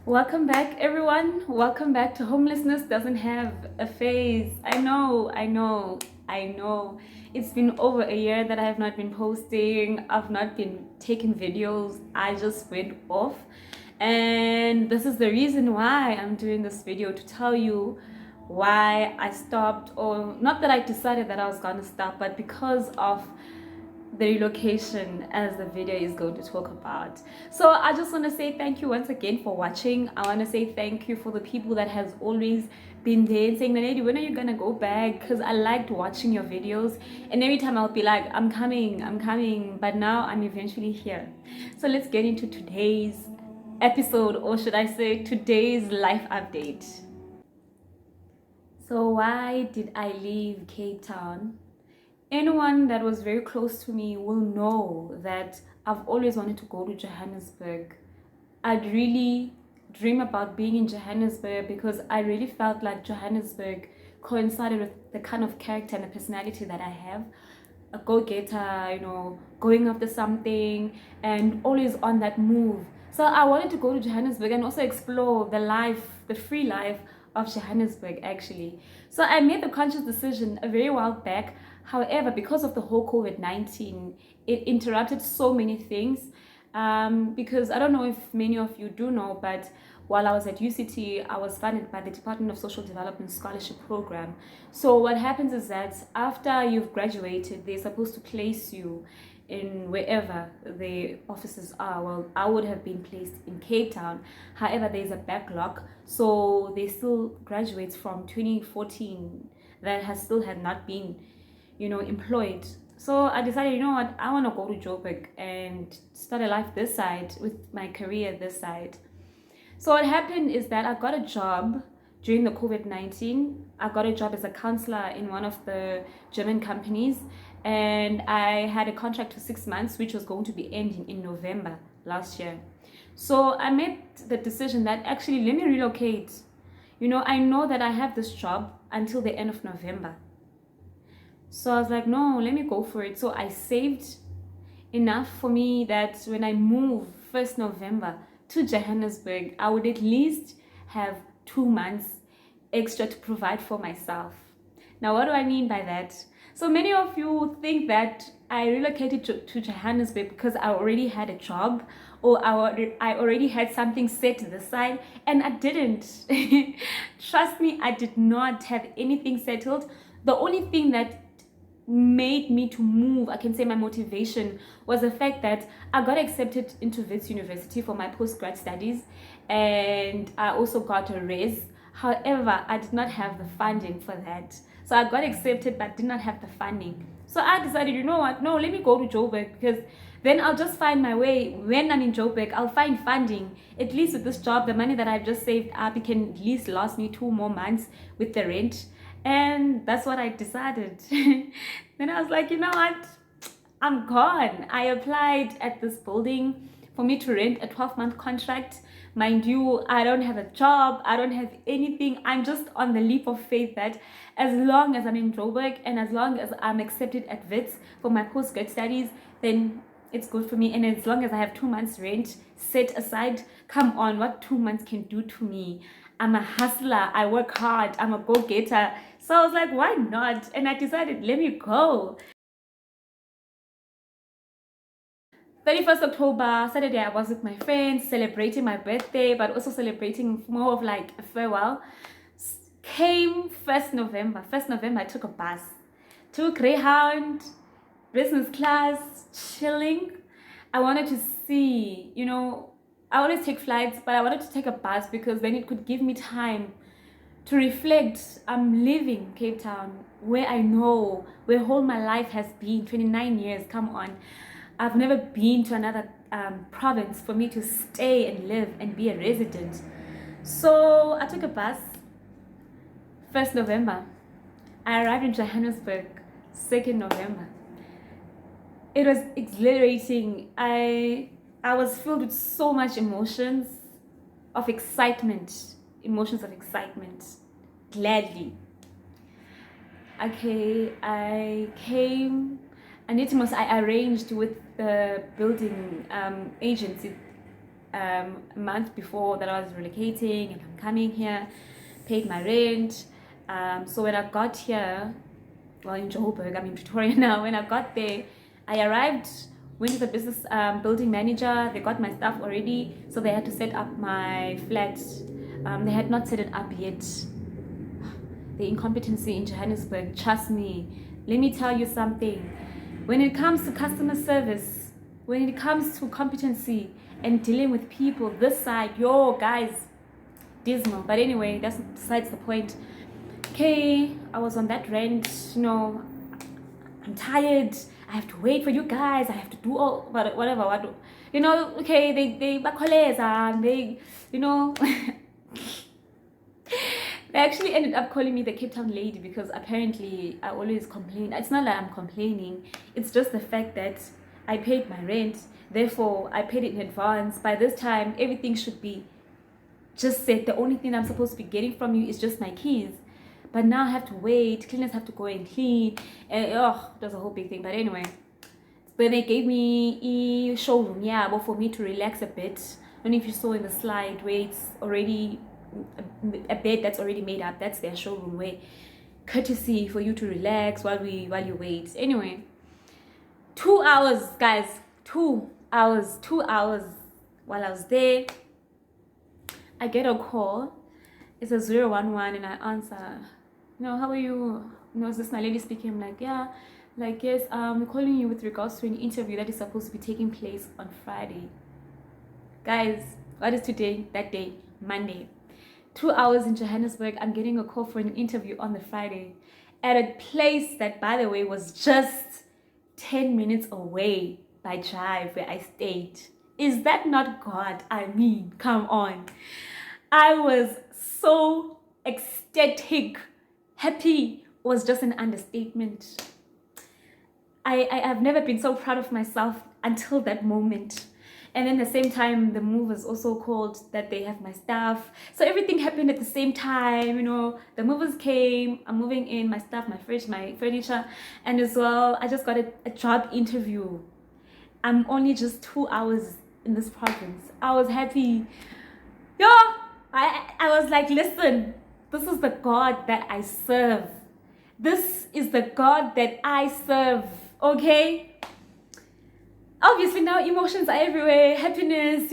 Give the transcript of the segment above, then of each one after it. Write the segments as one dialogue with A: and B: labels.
A: Welcome back, everyone. Welcome back to Homelessness Doesn't Have a Face. I know. It's been over a year that I have not been posting. I've not been taking videos. I just went off. And this is the reason why I'm doing this video to tell you why I stopped, or not that I decided that I was gonna stop, but because of the relocation, as the video is going to talk about. So I just want to say thank you once again for watching. I want to say thank you for the people that has always been there and saying, lady, when are you gonna go back? Because I liked watching your videos, and every time I'll be like, I'm coming, but now I'm eventually here. So let's get into today's episode, or should I say today's life update. So why did I leave Cape Town? Anyone that was very close to me will know that I've always wanted to go to Johannesburg. I'd really dream about being in Johannesburg because I really felt like Johannesburg coincided with the kind of character and the personality that I have. A go-getter, going after something and always on that move. So I wanted to go to Johannesburg and also explore the free life of Johannesburg actually. So I made the conscious decision a very while back. However, because of the whole COVID-19, it interrupted so many things. Because I don't know if many of you do know, but while I was at UCT, I was funded by the Department of Social Development Scholarship Program. So what happens is that after you've graduated, they're supposed to place you in wherever the offices are. Well, I would have been placed in Cape Town. However, there's a backlog, so they still graduates from 2014 that has still had not been, employed. So I decided, what, I want to go to Joburg and start a life this side with my career this side. So what happened is that I got a job during the COVID-19. I got a job as a counselor in one of the German companies, and I had a contract for 6 months, which was going to be ending in November last year. So I made the decision that actually let me relocate. I know that I have this job until the end of November. So I was like, no, let me go for it. So I saved enough for me that when I move 1st November to Johannesburg, I would at least have 2 months extra to provide for myself. Now, what do I mean by that? So many of you think that I relocated to Johannesburg because I already had a job, or I already had something set to the side, and I didn't. Trust me, I did not have anything settled. The only thing that made me to move, I can say my motivation, was the fact that I got accepted into Wits University for my postgrad studies, and I also got a res. However, I did not have the funding for that. So I got accepted but did not have the funding. So I decided, you know what, no, let me go to Joburg, because then I'll just find my way. When I'm in Joburg, I'll find funding. At least with this job, the money that I've just saved up, it can at least last me 2 more months with the rent. And that's what I decided. Then I was like, you know what? I'm gone. I applied at this building for me to rent a 12-month contract. Mind you, I don't have a job. I don't have anything. I'm just on the leap of faith that as long as I'm in Joburg and as long as I'm accepted at WITS for my postgrad studies, then it's good for me. And as long as I have 2 months rent set aside, come on, what 2 months can do to me? I'm a hustler. I work hard. I'm a go-getter. So I was like, why not? And I decided, let me go. 31st October, Saturday, I was with my friends celebrating my birthday, but also celebrating more of like a farewell. Came 1st November. 1st November, I took a bus to Greyhound, business class, chilling. I wanted to see, I always take flights, but I wanted to take a bus because then it could give me time to reflect. I'm living Cape Town, where I know, where all my life has been, 29 years, come on. I've never been to another province for me to stay and live and be a resident. So I took a bus, 1st November. I arrived in Johannesburg, 2nd November. It was exhilarating. I was filled with so much emotions of excitement, gladly. Okay, I came, and it was I arranged with the building agency a month before that I was relocating and I'm coming here, paid my rent. So when I got here, well, in Joburg, I'm in Pretoria now. When I got there, I arrived, went to the business building manager. They got my stuff already, so they had to set up my flat. They had not set it up yet. The incompetency in Johannesburg, trust me. Let me tell you something. When it comes to customer service, when it comes to competency and dealing with people, this side, yo, guys, dismal. But anyway, that's besides the point. Okay, I was on that rent, I'm tired, I have to wait for you guys, I have to do all whatever, okay, they they actually ended up calling me the Cape Town lady because apparently I always complain. It's not like I'm complaining, it's just the fact that I paid my rent, therefore I paid it in advance. By this time everything should be just set. The only thing I'm supposed to be getting from you is just my keys. But now I have to wait, cleaners have to go and clean, and that's a whole big thing. But anyway, then they gave me a showroom, for me to relax a bit. I don't know if you saw in the slide where it's already a bed that's already made up. That's their showroom, where courtesy for you to relax while you wait. Anyway, 2 hours, guys, 2 hours while I was there. I get a call. It's a 011 and I answer. How are you? Is this my lady speaking? I'm like, yeah. Like, yes, I'm calling you with regards to an interview that is supposed to be taking place on Friday. Guys, what is today? That day, Monday. 2 hours in Johannesburg, I'm getting a call for an interview on the Friday at a place that, by the way, was just 10 minutes away by drive where I stayed. Is that not God? I mean, come on. I was so ecstatic. Happy was just an understatement. I've never been so proud of myself until that moment. And then at the same time, the movers also called that they have my stuff. So everything happened at the same time, The movers came, I'm moving in my stuff, my fridge, my furniture. And as well, I just got a job interview. I'm only just 2 hours in this province. I was happy. I was like, listen, this is the God that I serve. This is the God that I serve, okay? Obviously now emotions are everywhere. Happiness,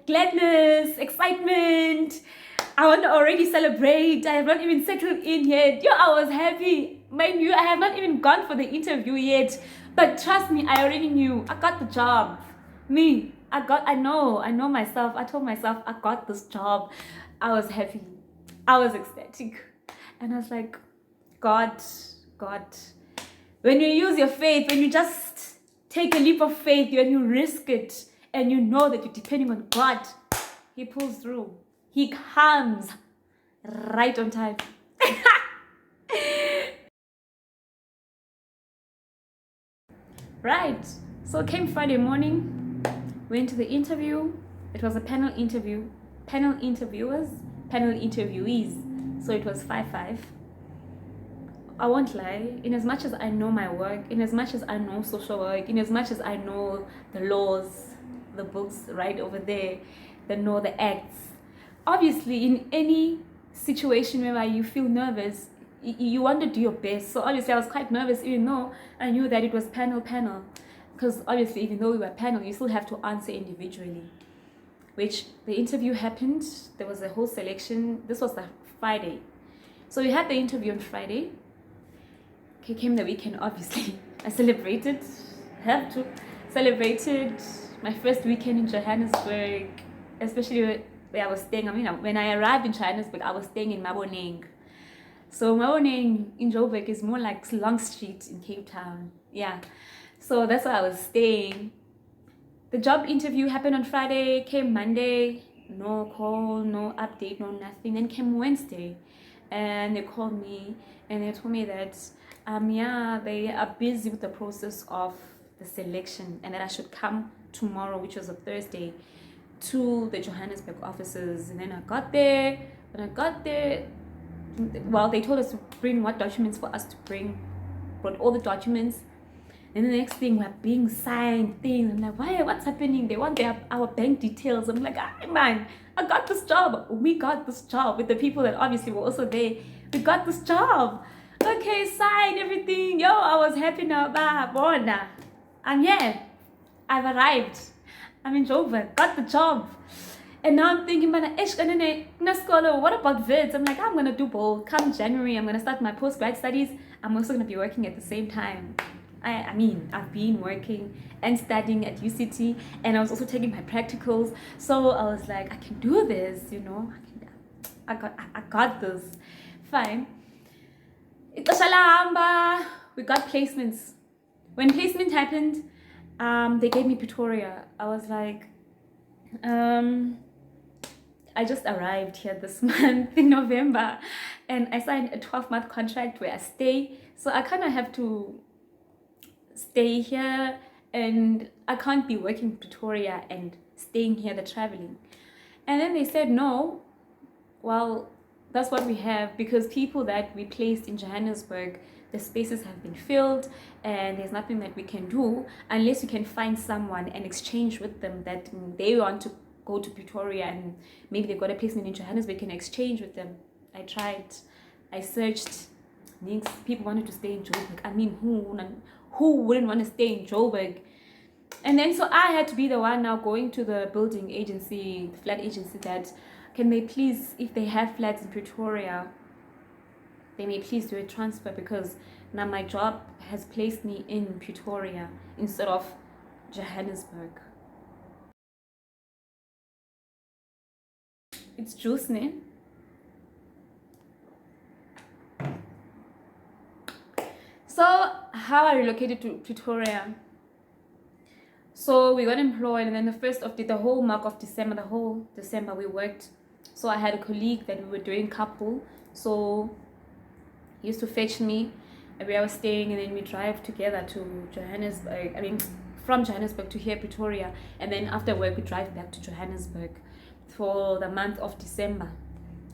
A: gladness, excitement. I want to already celebrate. I have not even settled in yet. I was happy. Mind you, I have not even gone for the interview yet. But trust me, I already knew. I got the job. I know myself. I told myself I got this job. I was happy. I was ecstatic. And I was like, God, when you use your faith, when you just take a leap of faith and you risk it and you know that you're depending on God, He pulls through. He comes right on time. Right. So came Friday morning, went to the interview. It was a panel interview. Panel interviewers, panel interviewees. So it was 5-5. I won't lie, in as much as I know my work, in as much as I know social work, in as much as I know the laws, the books right over there, the acts, obviously in any situation where you feel nervous, you want to do your best. So obviously I was quite nervous, even though I knew that it was panel, because obviously even though we were panel, you still have to answer individually. Which the interview happened, there was a whole selection. This was the Friday, so we had the interview on Friday. Okay, came the weekend, obviously. I celebrated, celebrated my first weekend in Johannesburg, especially where I was staying. When I arrived in Johannesburg, I was staying in Maboneng. So Maboneng in Joburg is more like Long Street in Cape Town. Yeah, so that's where I was staying. The job interview happened on Friday, came Monday, no call, no update, no nothing. Then came Wednesday, and they called me and they told me that they are busy with the process of the selection and that I should come tomorrow, which was a Thursday, to the Johannesburg offices. And then I got there. When I got there, well, they told us to bring what documents for us to bring. Brought all the documents. And the next thing, we're being signed things. I'm like, why? What's happening? They want our bank details. I'm like, ah, man, I got this job. We got this job with the people that obviously were also there. We got this job. Okay, sign everything. Yo, I was happy now. Bona. I'm here. I've arrived. I'm in Joburg. Got the job. And now I'm thinking, what about vids? I'm like, I'm going to do both. Come January, I'm going to start my postgrad studies. I'm also going to be working at the same time. I mean, I've been working and studying at UCT, and I was also taking my practicals. So I was like, I can do this, you know. I got this. Fine. We got placements. When placement happened, they gave me Pretoria. I was like, I just arrived here this month in November, and I signed a 12-month contract where I stay. So I kind of have to stay here, and I can't be working in Pretoria and staying here, the traveling. And then they said, no, well, that's what we have, because people that we placed in Johannesburg, the spaces have been filled, and there's nothing that we can do unless you can find someone and exchange with them that they want to go to Pretoria, and maybe they got a placement in Johannesburg, can exchange with them. I tried, I searched. People wanted to stay in Joburg. I mean, who wouldn't want to stay in Joburg? And then so I had to be the one now going to the building agency, the flat agency, that can they please, if they have flats in Pretoria, they may please do a transfer, because now my job has placed me in Pretoria instead of Johannesburg. It's juice, ne? So how I relocated to Pretoria. So we got employed, and then the whole month of December, the whole December we worked. So I had a colleague that we were doing couple. So he used to fetch me where I was staying, and then we drive together to Johannesburg. I mean, from Johannesburg to here, Pretoria. And then after work, we drive back to Johannesburg for the month of December.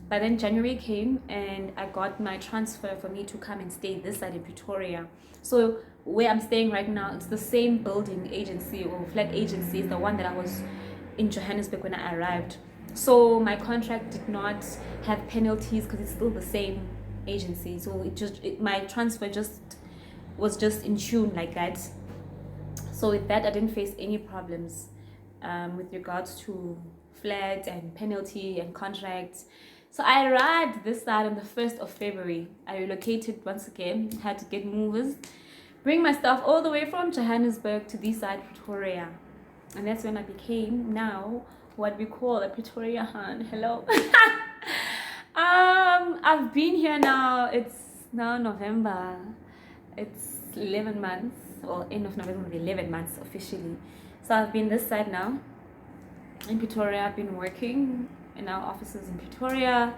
A: But then January came, and I got my transfer for me to come and stay this side in Pretoria. So where I'm staying right now, it's the same building agency or flat agency, is the one that I was in Johannesburg when I arrived. So my contract did not have penalties because it's still the same agency. So my transfer was just in tune like that. So with that, I didn't face any problems with regards to flat and penalty and contracts. So I arrived this side on the 1st of February. I relocated once again, had to get movers, bring my stuff all the way from Johannesburg to this side, Pretoria. And that's when I became now what we call a Pretoria Han. Hello. I've been here now, it's now November. It's 11 months, or end of November will be 11 months officially. So I've been this side now. In Pretoria, I've been working in our offices in Pretoria.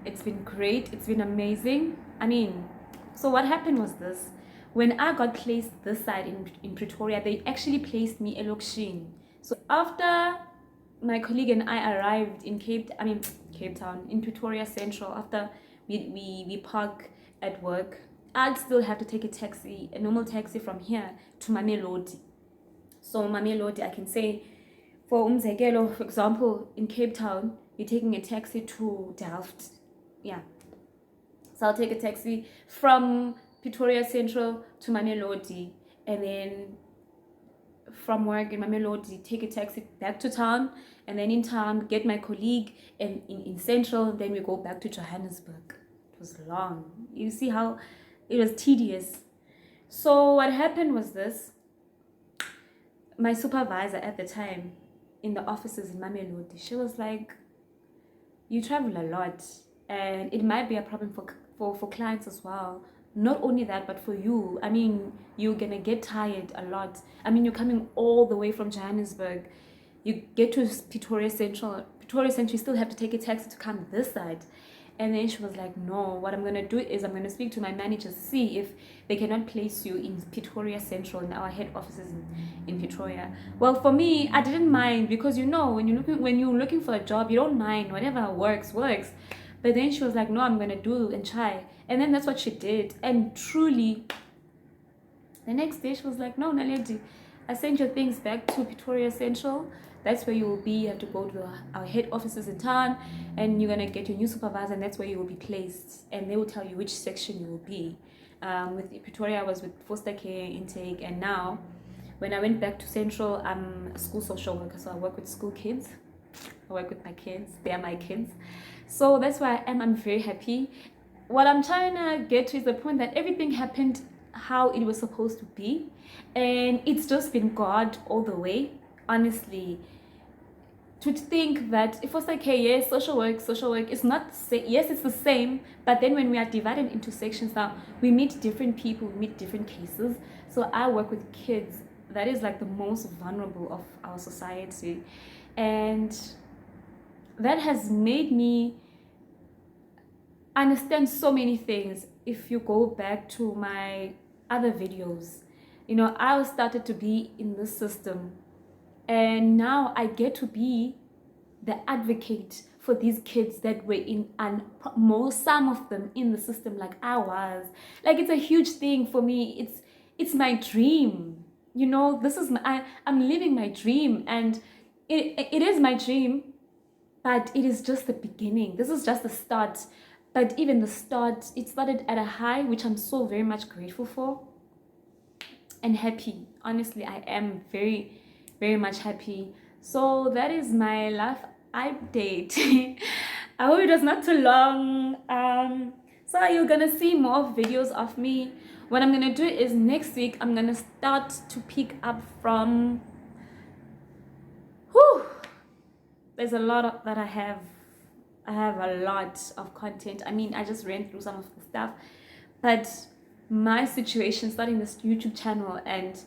A: It's been great, it's been amazing. I mean, so what happened was this. When I got placed this side in Pretoria, they actually placed me in Relocating. So after my colleague and I arrived in Cape Town, in Pretoria Central, after we park at work, I'd still have to take a normal taxi from here to Mamelodi. So Mamelodi, I can say, for example, in Cape Town, you're taking a taxi to Delft. Yeah. So I'll take a taxi from Pretoria Central to Mamelodi, and then from work in Mamelodi, take a taxi back to town, and then in town, get my colleague in Central, then we go back to Johannesburg. It was long. You see how it was tedious. So what happened was this. My supervisor at the time in the offices in Mamelodi, she was like, you travel a lot, and it might be a problem for clients as well. Not only that, but for you. I mean, you're gonna get tired a lot. I mean, you're coming all the way from Johannesburg. You get to Pretoria Central. Pretoria Central, you still have to take a taxi to come this side. And then she was like, no, what I'm gonna do is I'm gonna speak to my managers, see if they cannot place you in Pretoria Central, in our head offices in Pretoria. Well, for me, I didn't mind, because you know, when you're looking for a job, you don't mind. Whatever works. But then she was like, no, I'm gonna do and try. And then that's what she did. And truly, The next day she was like, no, Naledi, I sent your things back to Pretoria Central. That's where you will be. You have to go to our head offices in town, and you're gonna get your new supervisor, and that's where you will be placed, and they will tell you which section you will be. With Pretoria, I was with foster care intake, and now when I went back to Central, I'm a school social worker, so I work with school kids. I work with my kids. They are my kids. So that's why I am. I'm very happy. What I'm trying to get to is the point that everything happened how it was supposed to be, and it's just been God all the way. Honestly, to think that if was like, hey, yes, social work is not yes, it's the same, but then when we are divided into sections now, we meet different people, we meet different cases. So I work with kids. That is like the most vulnerable of our society, and that has made me understand so many things. If you go back to my other videos, you know, I started to be in the system, and now I get to be the advocate for these kids that were in, and some of them in the system like I was. Like, it's a huge thing for me. It's my dream, you know. This is I'm living my dream, and it is my dream, but it is just the beginning. This is just the start. But even the start, it started at a high, which I'm so very much grateful for and happy. Honestly, I am very, very much happy. So that is my life update. I hope it was not too long. So you're gonna see more videos of me. What I'm gonna do is next week I'm gonna start to pick up from there's a lot that I have a lot of content. I mean, I just ran through some of the stuff, but my situation starting this YouTube channel and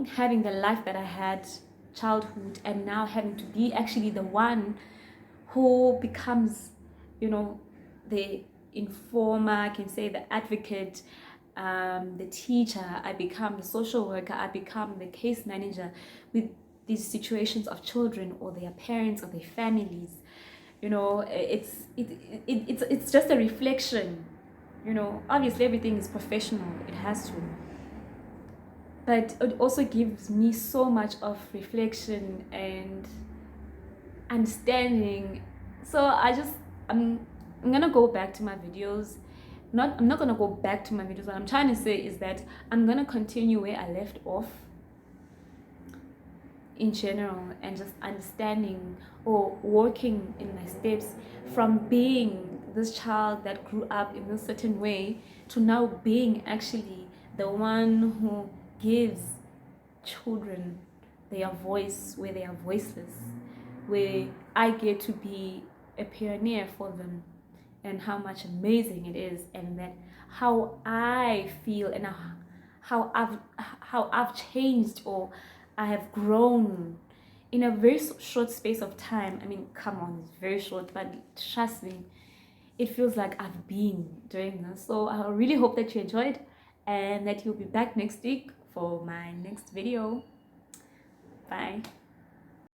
A: having the life that I had, childhood, and now having to be actually the one who becomes, you know, the informer, I can say the advocate, the teacher, I become the social worker, I become the case manager with these situations of children or their parents or their families. You know, it's just a reflection. You know, obviously everything is professional, it has to, but it also gives me so much of reflection and understanding. So I'm gonna go back to my videos. I'm not gonna go back to my videos. What I'm trying to say is that I'm gonna continue where I left off in general, and just understanding or working in my steps from being this child that grew up in a certain way to now being actually the one who gives children their voice where they are voiceless, where I get to be a pioneer for them, and how much amazing it is, and that how I feel and how I've changed, or I have grown in a very short space of time. I mean, come on, it's very short, but trust me, it feels like I've been doing this. So I really hope that you enjoyed, and that you'll be back next week for my next video. Bye.